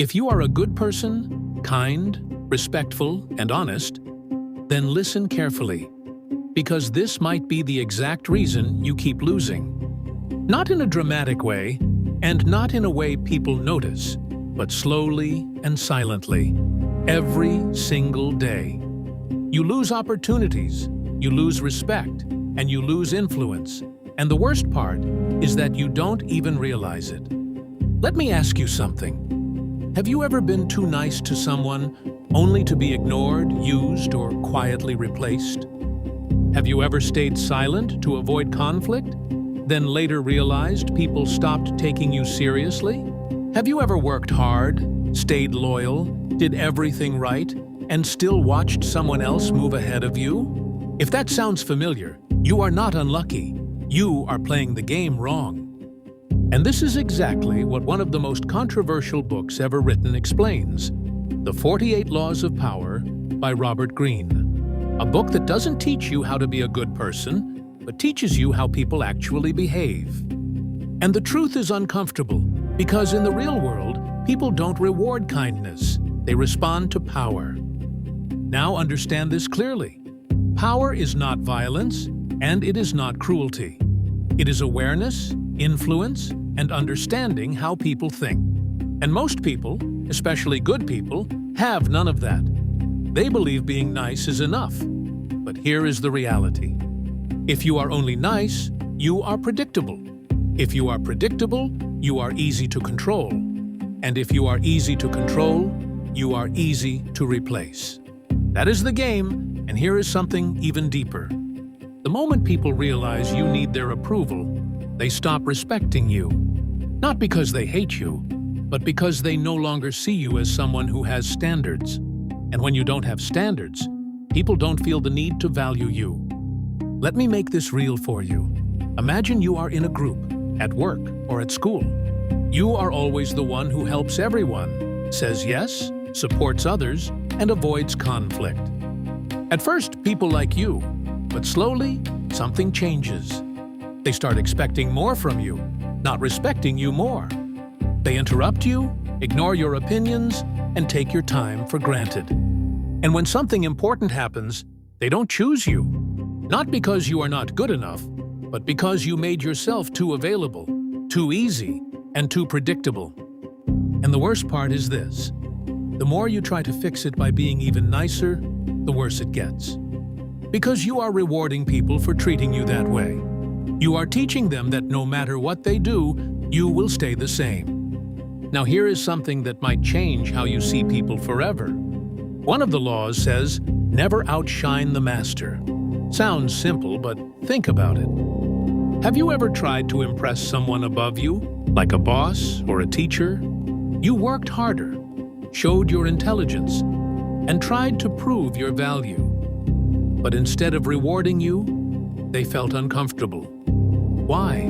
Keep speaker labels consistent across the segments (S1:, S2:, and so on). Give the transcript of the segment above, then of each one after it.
S1: If you are a good person, kind, respectful, and honest, then listen carefully, because this might be the exact reason you keep losing. Not in a dramatic way, and not in a way people notice, but slowly and silently, every single day. You lose opportunities, you lose respect, and you lose influence. And the worst part is that you don't even realize it. Let me ask you something. Have you ever been too nice to someone only to be ignored, used, or quietly replaced? Have you ever stayed silent to avoid conflict, then later realized people stopped taking you seriously? Have you ever worked hard, stayed loyal, did everything right, and still watched someone else move ahead of you? If that sounds familiar, you are not unlucky. You are playing the game wrong. And this is exactly what one of the most controversial books ever written explains: The 48 Laws of Power by Robert Greene. A book that doesn't teach you how to be a good person, but teaches you how people actually behave. And the truth is uncomfortable, because in the real world, people don't reward kindness. They respond to power. Now understand this clearly. Power is not violence, and it is not cruelty. It is awareness, influence, and understanding how people think. And most people, especially good people, have none of that. They believe being nice is enough. But here is the reality. If you are only nice, you are predictable. If you are predictable, you are easy to control. And if you are easy to control, you are easy to replace. That is the game, and here is something even deeper. The moment people realize you need their approval, they stop respecting you. Not because they hate you, but because they no longer see you as someone who has standards. And when you don't have standards, people don't feel the need to value you. Let me make this real for you. Imagine you are in a group, at work or at school. You are always the one who helps everyone, says yes, supports others, and avoids conflict. At first, people like you, but slowly, something changes. They start expecting more from you, not respecting you more. They interrupt you, ignore your opinions, and take your time for granted. And when something important happens, they don't choose you. Not because you are not good enough, but because you made yourself too available, too easy, and too predictable. And the worst part is this: the more you try to fix it by being even nicer, the worse it gets. Because you are rewarding people for treating you that way. You are teaching them that no matter what they do, you will stay the same. Now here is something that might change how you see people forever. One of the laws says, never outshine the master. Sounds simple, but think about it. Have you ever tried to impress someone above you, like a boss or a teacher? You worked harder, showed your intelligence, and tried to prove your value. But instead of rewarding you, they felt uncomfortable. Why?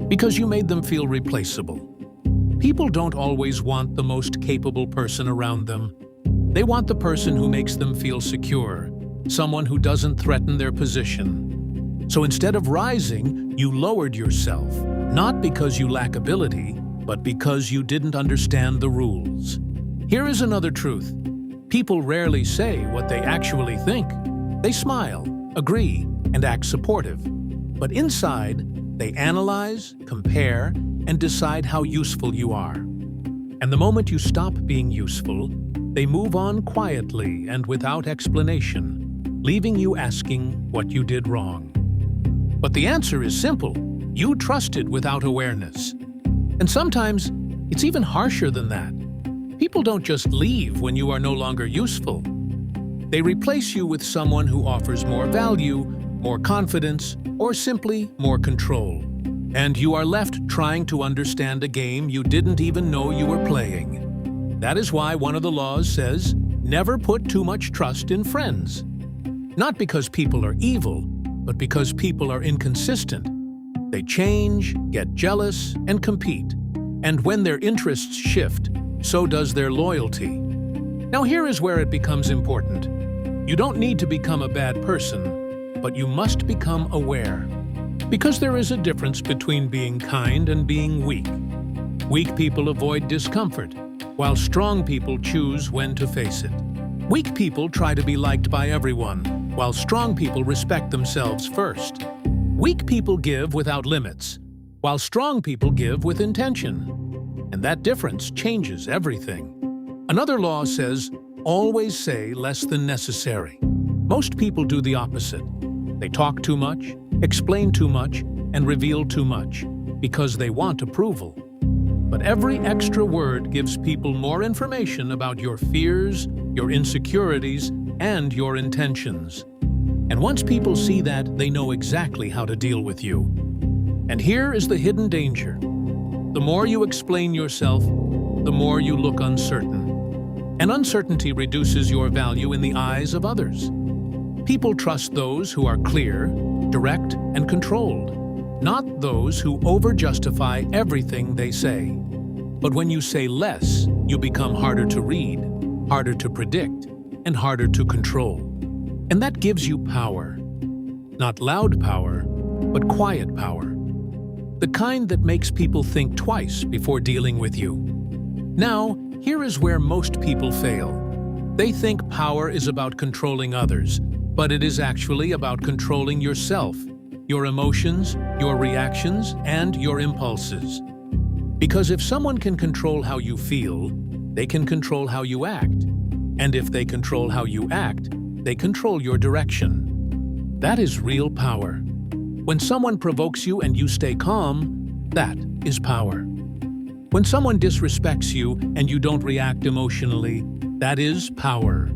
S1: Because you made them feel replaceable. People don't always want the most capable person around them. They want the person who makes them feel secure, someone who doesn't threaten their position. So instead of rising, you lowered yourself, not because you lack ability, but because you didn't understand the rules. Here is another truth. People rarely say what they actually think. They smile, agree, and act supportive. But inside, they analyze, compare, and decide how useful you are. And the moment you stop being useful, they move on quietly and without explanation, leaving you asking what you did wrong. But the answer is simple. You trusted without awareness. And sometimes, it's even harsher than that. People don't just leave when you are no longer useful. They replace you with someone who offers more value, more confidence, or simply more control. And you are left trying to understand a game you didn't even know you were playing. That is why one of the laws says, never put too much trust in friends. Not because people are evil, but because people are inconsistent. They change, get jealous, and compete. And when their interests shift, so does their loyalty. Now here is where it becomes important. You don't need to become a bad person, but you must become aware. Because there is a difference between being kind and being weak. Weak people avoid discomfort, while strong people choose when to face it. Weak people try to be liked by everyone, while strong people respect themselves first. Weak people give without limits, while strong people give with intention. And that difference changes everything. Another law says, always say less than necessary. Most people do the opposite. They talk too much, explain too much, and reveal too much, because they want approval. But every extra word gives people more information about your fears, your insecurities, and your intentions. And once people see that, they know exactly how to deal with you. And here is the hidden danger. The more you explain yourself, the more you look uncertain. And uncertainty reduces your value in the eyes of others. People trust those who are clear, direct, and controlled, not those who over-justify everything they say. But when you say less, you become harder to read, harder to predict, and harder to control. And that gives you power. Not loud power, but quiet power. The kind that makes people think twice before dealing with you. Now, here is where most people fail. They think power is about controlling others, but it is actually about controlling yourself, your emotions, your reactions, and your impulses. Because if someone can control how you feel, they can control how you act. And if they control how you act, they control your direction. That is real power. When someone provokes you and you stay calm, that is power. When someone disrespects you and you don't react emotionally, that is power.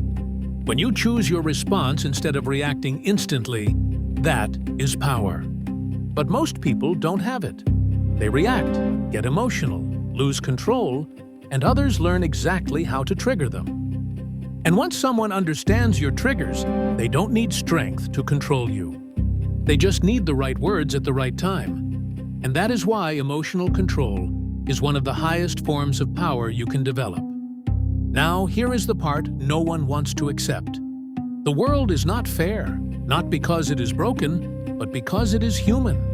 S1: When you choose your response instead of reacting instantly, that is power. But most people don't have it. They react, get emotional, lose control, and others learn exactly how to trigger them. And once someone understands your triggers, they don't need strength to control you. They just need the right words at the right time. And that is why emotional control is one of the highest forms of power you can develop. Now, here is the part no one wants to accept. The world is not fair, not because it is broken, but because it is human.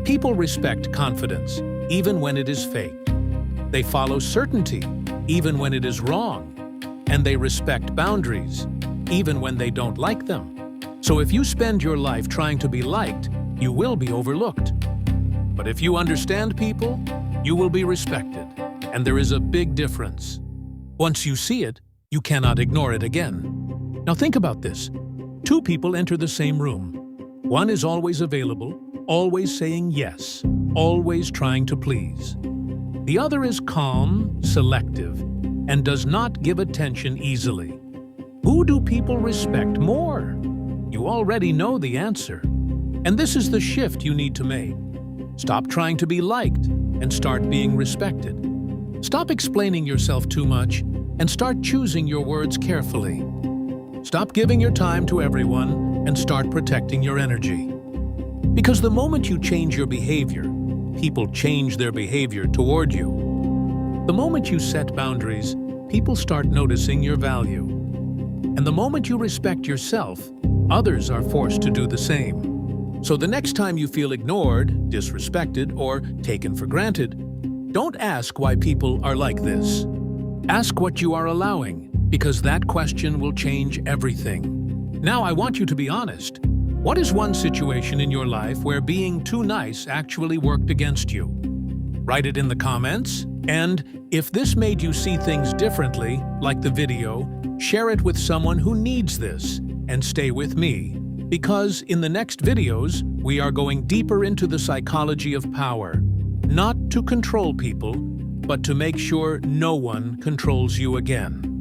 S1: People respect confidence, even when it is fake. They follow certainty, even when it is wrong. And they respect boundaries, even when they don't like them. So if you spend your life trying to be liked, you will be overlooked. But if you understand people, you will be respected, and there is a big difference. Once you see it, you cannot ignore it again. Now think about this. Two people enter the same room. One is always available, always saying yes, always trying to please. The other is calm, selective, and does not give attention easily. Who do people respect more? You already know the answer. And this is the shift you need to make. Stop trying to be liked and start being respected. Stop explaining yourself too much and start choosing your words carefully. Stop giving your time to everyone and start protecting your energy. Because the moment you change your behavior, people change their behavior toward you. The moment you set boundaries, people start noticing your value. And the moment you respect yourself, others are forced to do the same. So the next time you feel ignored, disrespected, or taken for granted, don't ask why people are like this. Ask what you are allowing, because that question will change everything. Now I want you to be honest. What is one situation in your life where being too nice actually worked against you? Write it in the comments, and if this made you see things differently, like the video, share it with someone who needs this, and stay with me. Because in the next videos, we are going deeper into the psychology of power, not to control people, but to make sure no one controls you again.